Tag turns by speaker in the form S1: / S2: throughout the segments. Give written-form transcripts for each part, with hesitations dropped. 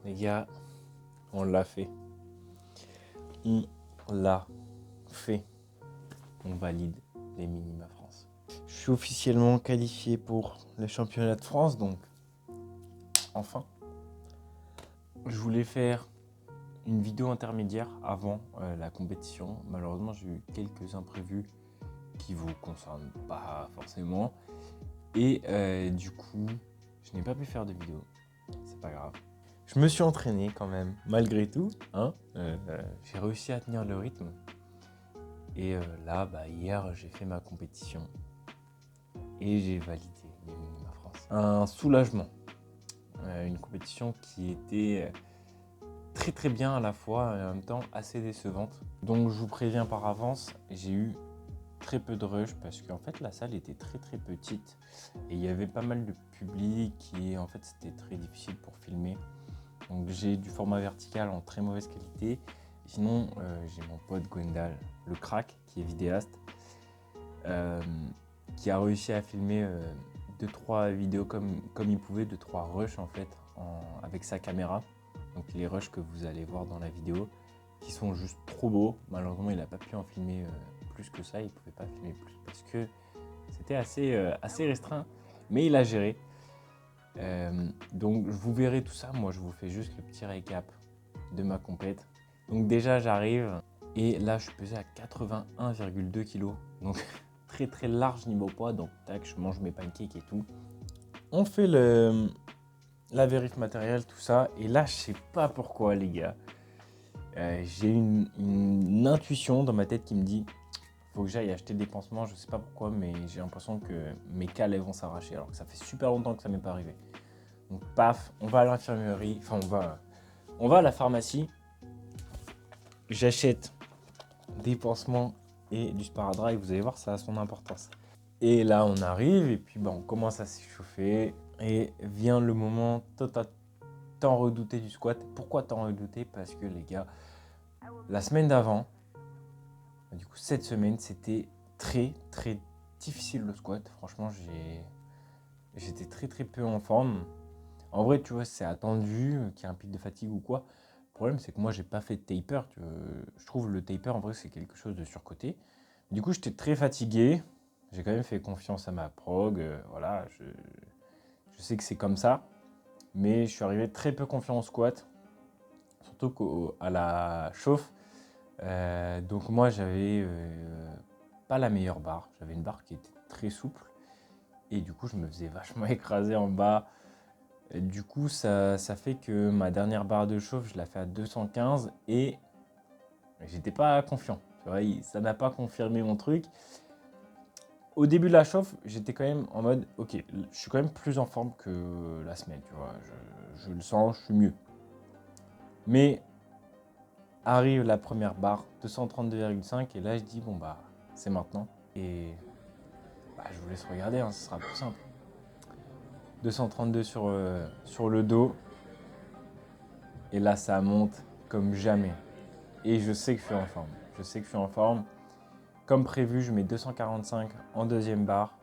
S1: Les gars, on l'a fait. On l'a fait. On valide les minima France. Je suis officiellement qualifié pour le championnat de France, donc enfin. Je voulais faire une vidéo intermédiaire avant la compétition. Malheureusement, j'ai eu quelques imprévus qui vous concernent pas forcément. Et du coup, je n'ai pas pu faire de vidéo. C'est pas grave. Je me suis entraîné quand même, malgré tout. Hein. J'ai réussi à tenir le rythme. Et là, hier, j'ai fait ma compétition. Et j'ai validé les minima France. Un soulagement. Une compétition qui était très très bien à la fois et en même temps assez décevante. Donc je vous préviens par avance, j'ai eu très peu de rush parce qu'en fait la salle était très très petite et il y avait pas mal de public et en fait c'était très difficile pour filmer. Donc j'ai du format vertical en très mauvaise qualité. Sinon j'ai mon pote Gwendal, le crack, qui est vidéaste, qui a réussi à filmer 2-3 vidéos comme il pouvait, 2-3 rushs en fait avec sa caméra. Donc les rushs que vous allez voir dans la vidéo qui sont juste trop beaux. Malheureusement il n'a pas pu en filmer plus que ça, il ne pouvait pas filmer plus parce que c'était assez restreint, mais il a géré. Donc vous verrez tout ça, moi je vous fais juste le petit récap de ma compète. Donc déjà j'arrive et là je suis pesé à 81,2 kg, donc très très large niveau poids, donc tac, je mange mes pancakes et tout. On fait la vérif matérielle, tout ça, et là je sais pas pourquoi les gars, j'ai une intuition dans ma tête qui me dit faut que j'aille acheter des pansements, je sais pas pourquoi, mais j'ai l'impression que mes cales vont s'arracher alors que ça fait super longtemps que ça m'est pas arrivé. Donc paf, on va à l'infirmerie, enfin on va à la pharmacie, j'achète des pansements et du sparadrap, vous allez voir, ça a son importance. Et là on arrive et puis on commence à s'échauffer et vient le moment tant redouté du squat. Pourquoi tant redouté? Parce que les gars, la semaine d'avant, du coup cette semaine, c'était très très difficile le squat. Franchement, j'étais très très peu en forme. En vrai, tu vois, c'est attendu qu'il y ait un pic de fatigue ou quoi. Le problème, c'est que moi, j'ai pas fait de taper. Je trouve le taper, en vrai, c'est quelque chose de surcoté. Du coup, j'étais très fatigué. J'ai quand même fait confiance à ma prog. Voilà, je sais que c'est comme ça. Mais je suis arrivé très peu confiant au squat. Surtout à la chauffe. Donc moi, j'avais pas la meilleure barre. J'avais une barre qui était très souple. Et du coup, je me faisais vachement écraser en bas. Et du coup, ça fait que ma dernière barre de chauffe, je la fais à 215 et j'étais pas confiant. Tu vois, ça n'a pas confirmé mon truc. Au début de la chauffe, j'étais quand même en mode, ok, je suis quand même plus en forme que la semaine, tu vois. Je le sens, je suis mieux. Mais arrive la première barre, 232,5 et là, je dis, bon, c'est maintenant. Et je vous laisse regarder, ce sera plus simple. 232 sur le dos. Et là, ça monte comme jamais. Et je sais que je suis en forme. Je sais que je suis en forme. Comme prévu, je mets 245 en deuxième barre.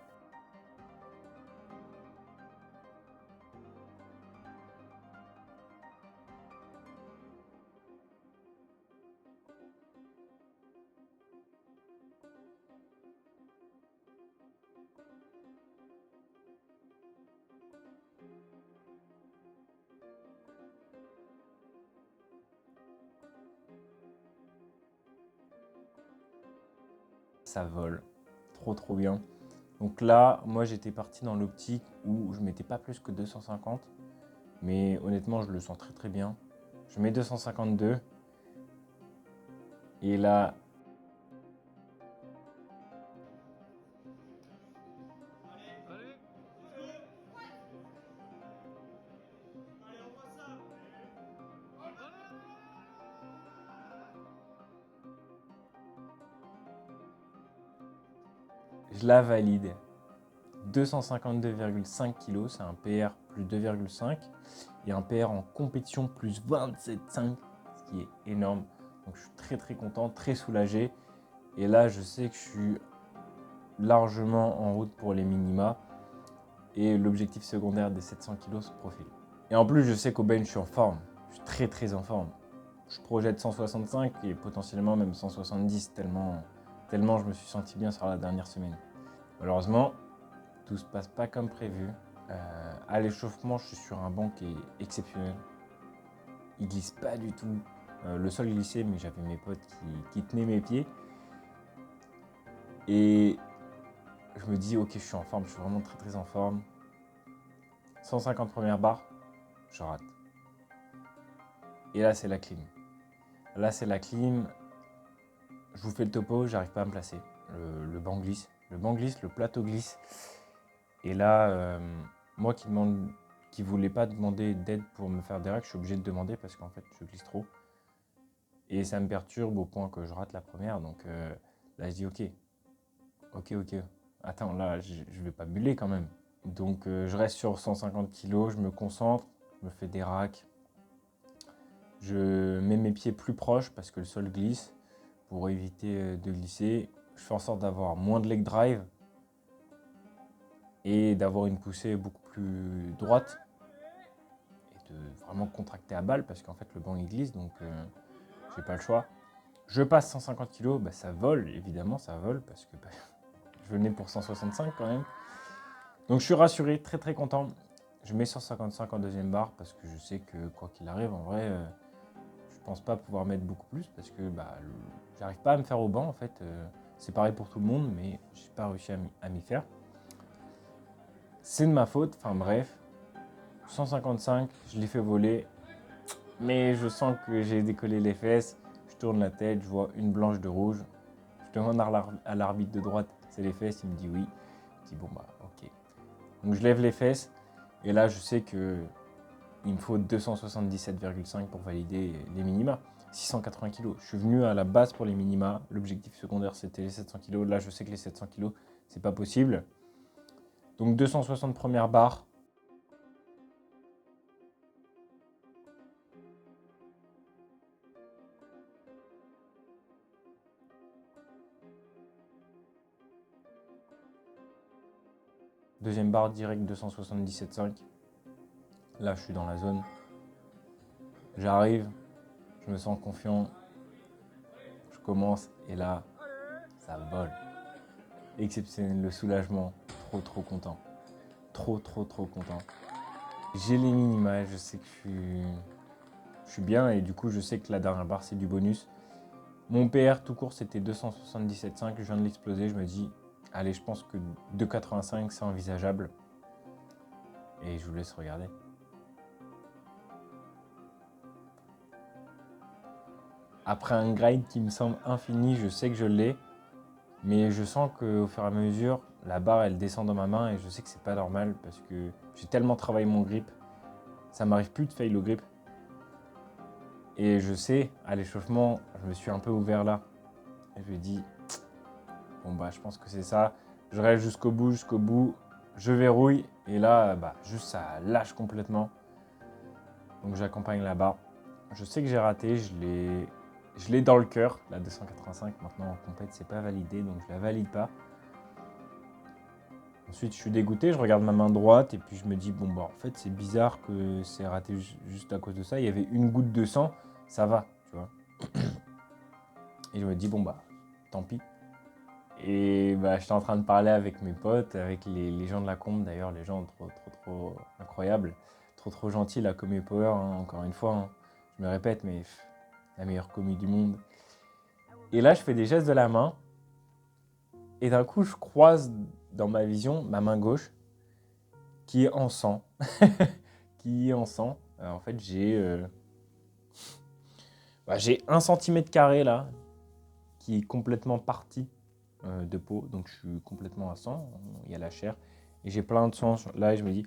S1: Ça vole. Trop trop bien. Donc là, moi j'étais parti dans l'optique où je mettais pas plus que 250. Mais honnêtement, je le sens très très bien. Je mets 252. Et là, je la valide. 252,5 kg, c'est un PR plus 2,5 et un PR en compétition plus 27,5, ce qui est énorme. Donc je suis très très content, très soulagé. Et là, je sais que je suis largement en route pour les minima et l'objectif secondaire des 700 kg se profile. Et en plus, je sais qu'au bench, je suis en forme. Je suis très très en forme. Je projette 165 et potentiellement même 170 tellement je me suis senti bien sur la dernière semaine. Malheureusement, tout se passe pas comme prévu. À l'échauffement, je suis sur un banc qui est exceptionnel. Il glisse pas du tout. Le sol glissait, mais j'avais mes potes qui tenaient mes pieds. Et je me dis, ok, je suis en forme, je suis vraiment très très en forme. 150 premières barres, je rate. Et là, c'est la clim. Là, c'est la clim. Je vous fais le topo, j'arrive pas à me placer. Le banc glisse. Le banc glisse, le plateau glisse. Et là, moi qui voulais pas demander d'aide pour me faire des racks, je suis obligé de demander parce qu'en fait, je glisse trop. Et ça me perturbe au point que je rate la première. Donc là, je dis ok. Attends, là, je vais pas buller quand même. Donc je reste sur 150 kg, je me concentre, je me fais des racks. Je mets mes pieds plus proches parce que le sol glisse pour éviter de glisser. Je fais en sorte d'avoir moins de leg drive et d'avoir une poussée beaucoup plus droite et de vraiment contracter à balle parce qu'en fait le banc il glisse donc j'ai pas le choix. Je passe 150 kg, bah, ça vole évidemment, ça vole parce que bah, je venais pour 165 quand même. Donc je suis rassuré, très très content. Je mets 155 en deuxième barre parce que je sais que quoi qu'il arrive en vrai je pense pas pouvoir mettre beaucoup plus parce que bah, j'arrive pas à me faire au banc en fait. C'est pareil pour tout le monde mais j'ai pas réussi à m'y faire. C'est de ma faute, enfin bref. 155, je l'ai fait voler. Mais je sens que j'ai décollé les fesses. Je tourne la tête, je vois une blanche de rouge. Je demande à l'arbitre de droite, c'est les fesses, il me dit oui. Je dis bon bah ok. Donc je lève les fesses et là je sais que il me faut 277,5 pour valider les minima. 680 kg. Je suis venu à la base pour les minima. L'objectif secondaire c'était les 700 kg. Là je sais que les 700 kg c'est pas possible. Donc 260 premières barres. Deuxième barre direct 277,5. Là je suis dans la zone. J'arrive, je me sens confiant. Je commence et là ça vole. Exceptionnel, le soulagement. Trop content. Trop content. J'ai les minima, je sais que je suis bien et du coup je sais que la dernière barre c'est du bonus. Mon PR tout court c'était 277,5, je viens de l'exploser, je me dis allez je pense que 2,85 c'est envisageable. Et je vous laisse regarder. Après un grind qui me semble infini, je sais que je l'ai. Mais je sens qu'au fur et à mesure, la barre elle descend dans ma main et je sais que c'est pas normal parce que j'ai tellement travaillé mon grip, ça m'arrive plus de fail au grip. Et je sais, à l'échauffement, je me suis un peu ouvert là. Et je me dis, bon bah je pense que c'est ça. Je reste jusqu'au bout, je verrouille et là, bah juste ça lâche complètement. Donc j'accompagne la barre. Je sais que j'ai raté, je l'ai dans le cœur, la 285. Maintenant en compète, c'est pas validé, donc je la valide pas. Ensuite, je suis dégoûté, je regarde ma main droite et puis je me dis, bon, bah en fait, c'est bizarre que c'est raté juste à cause de ça. Il y avait une goutte de sang, ça va, tu vois. Et je me dis, bon, bah, tant pis. Et bah, j'étais en train de parler avec mes potes, avec les gens de la combe d'ailleurs, les gens trop incroyables, trop gentils, la Commu Power, hein, encore une fois. Hein. Je me répète, mais la meilleure commu du monde. Et là, je fais des gestes de la main. Et d'un coup, je croise dans ma vision ma main gauche qui est en sang. En fait, j'ai 1 cm² là, qui est complètement parti de peau. Donc, je suis complètement à sang. Il y a la chair. Et j'ai plein de sang là et je me dis,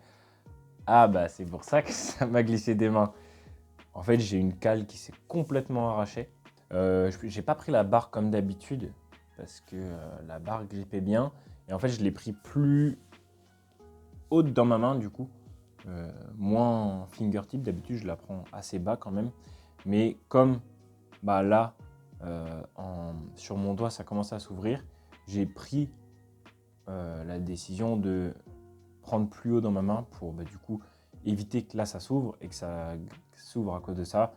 S1: ah bah c'est pour ça que ça m'a glissé des mains. En fait, j'ai une cale qui s'est complètement arrachée. J'ai pas pris la barre comme d'habitude parce que la barre grippait bien. Et en fait, je l'ai pris plus haute dans ma main du coup. Moins fingertip, d'habitude je la prends assez bas quand même. Mais comme bah, là, sur mon doigt, ça commence à s'ouvrir, j'ai pris la décision de prendre plus haut dans ma main pour bah, du coup éviter que là ça s'ouvre et que ça s'ouvre à cause de ça.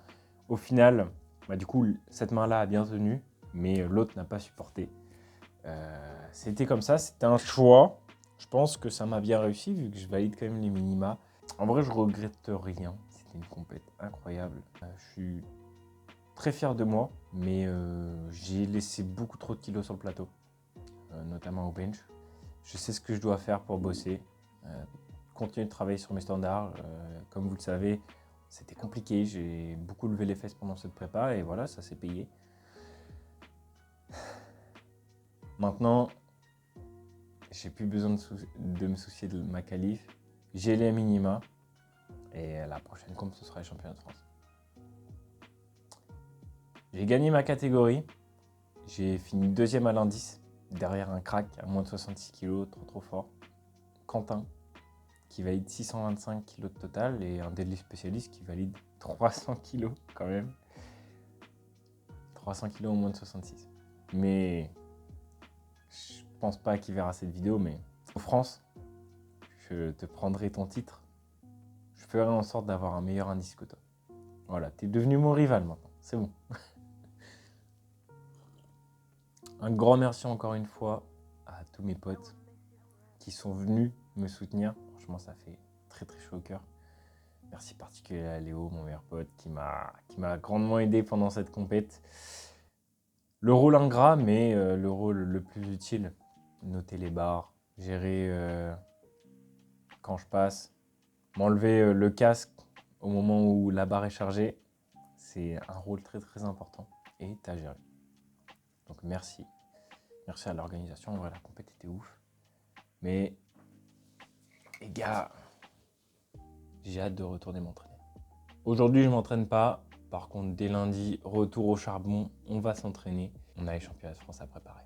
S1: Au final, du coup, cette main-là a bien tenu, mais l'autre n'a pas supporté. C'était comme ça, c'était un choix. Je pense que ça m'a bien réussi vu que je valide quand même les minima. En vrai, je regrette rien. C'était une compète incroyable. Je suis très fier de moi, mais j'ai laissé beaucoup trop de kilos sur le plateau, notamment au bench. Je sais ce que je dois faire pour bosser, continuer de travailler sur mes standards. Comme vous le savez, c'était compliqué. J'ai beaucoup levé les fesses pendant cette prépa et voilà, ça s'est payé. Maintenant, j'ai plus besoin de me soucier de ma qualif. J'ai les minima et la prochaine compte, ce sera les championnats de France. J'ai gagné ma catégorie. J'ai fini deuxième à l'indice, derrière un crack à moins de 66 kg, trop fort. Quentin, qui valide 625 kg de total, et un deadlift spécialiste qui valide 300 kg quand même. 300 kg au moins de 66. Mais je pense pas qu'il verra cette vidéo, mais en France, je te prendrai ton titre. Je ferai en sorte d'avoir un meilleur indice que toi. Voilà, t'es devenu mon rival maintenant, c'est bon. Un grand merci encore une fois à tous mes potes qui sont venus me soutenir. Franchement, ça fait très chaud au cœur. Merci particulièrement à Léo, mon meilleur pote, qui m'a grandement aidé pendant cette compète. Le rôle ingrat, mais le rôle le plus utile. Noter les barres, gérer quand je passe, m'enlever le casque au moment où la barre est chargée. C'est un rôle très important et t'as géré. Donc merci. Merci à l'organisation. En vrai, la compète était ouf. Mais les gars, j'ai hâte de retourner m'entraîner. Aujourd'hui, je ne m'entraîne pas. Par contre, dès lundi, retour au charbon, on va s'entraîner. On a les championnats de France à préparer.